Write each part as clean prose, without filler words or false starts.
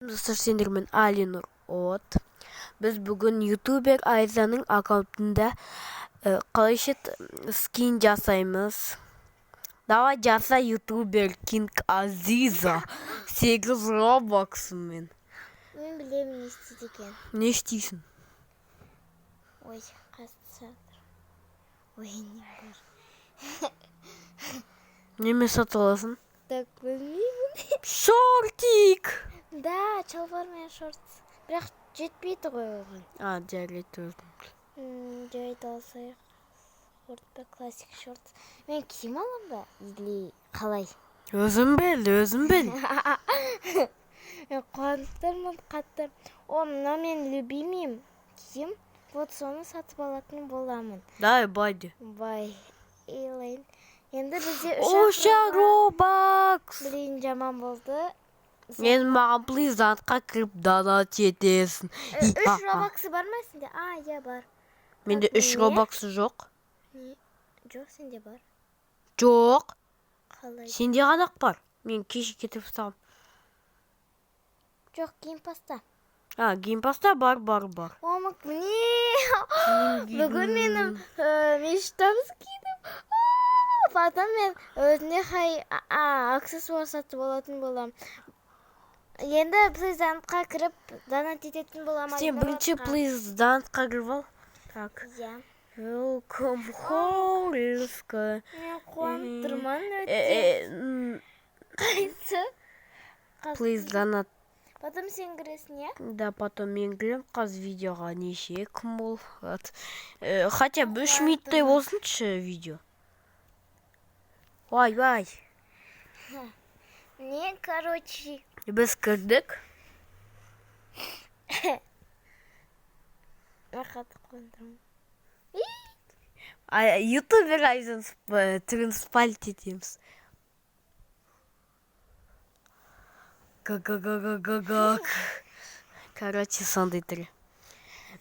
Достар, сендермен Алинур От. Біз бүгін ютубер Айзаның аккаунтында қалайша скин жасаймыз. Давай жаса ютубер Кинг Азиза 8 робоксымен. Мен білемін не істейді екен. Не істейсің? Ой, қасатыр. Ой, не бар. Неме сатып аласың? Так, білмеймін. Шортик! Да, шалбар мен шорт. Бірақ жетпейді ғой оған. Жарайды өзім. Жайды алсайық. Шорт па, классик шорт. Мен киім алам ба? Или қалай? Өзім біл. Мен қуанттырмын қатты. О, мына мен любимым киім. Вот соны сатып алатын боламын. Давай, байды. Бай. Эйлайн. Енді бізде Оша робокс! Блин, жаман болды. Мен маған плизантқа кіріп донат етесің. 3 робоксы бар ма сенде? Иә бар. Менде 3 робоксы жоқ. Жоқ, сенде бар. Жоқ. Қалай? Сенде ғанақ бар. Мен кеше кетіп сам. Жоқ, геймпаста. Геймпаста бар. Омық, міне! Бүгін менің мечтамыз кидім. Потом мен өзіне аксессуар сатып алатын болам. Енді плейзантқа кіріп донат ететін болам. Сен бірінші плейзантқа кіріп ал. Так. Welcome home. Мен қуанып тұрман өте. Қайсы? Плейзанат. Потом сен кіресің, е? Да, потом мен кірем. Қазір видеоға неше кім бол. Хотя бы 3 минуттай болсыншы видео. Вай. Не, короче. Біз кірдік. Қатты қуандырмын. Ютубер Айзан түрін спальт етеміз. Гак. Короче, сондай түрі.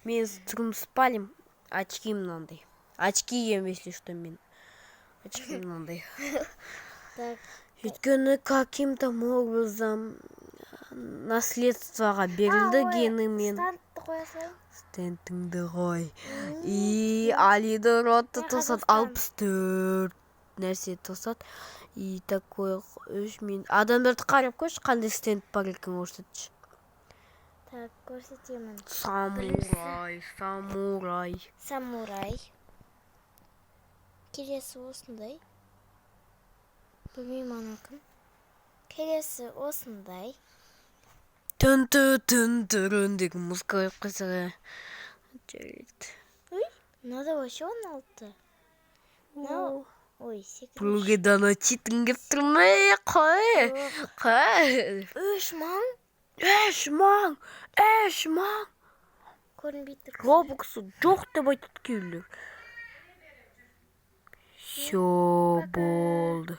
Мен түрін спалим. Очки мынандай. Очки ем, если что, мен. Очки мынандай. Өйткені каким-то образом наследствоға берілді генімен. Стандты қоя салайын. Стендіңді ғой. И Алинур Отты тосады 64 нәрсе тосады. И такой 3 минут. Адамдарды қарап көрші, қандай стенд бар екен көрсетші. Так, көрсетемін. Самурай. Келесі осындай. Білмеймін анакім. Келесі осындай. Түн деген музыка қойып қойса. Жарайды. Мынада вообще 16. Ой, секірмеш. Бұлге донатитің кеп тұрмай. Қой. 3 мың? 3 мың. Көрінбейді. Робоксы жоқ деп айтады кейбіреулер. Все болды.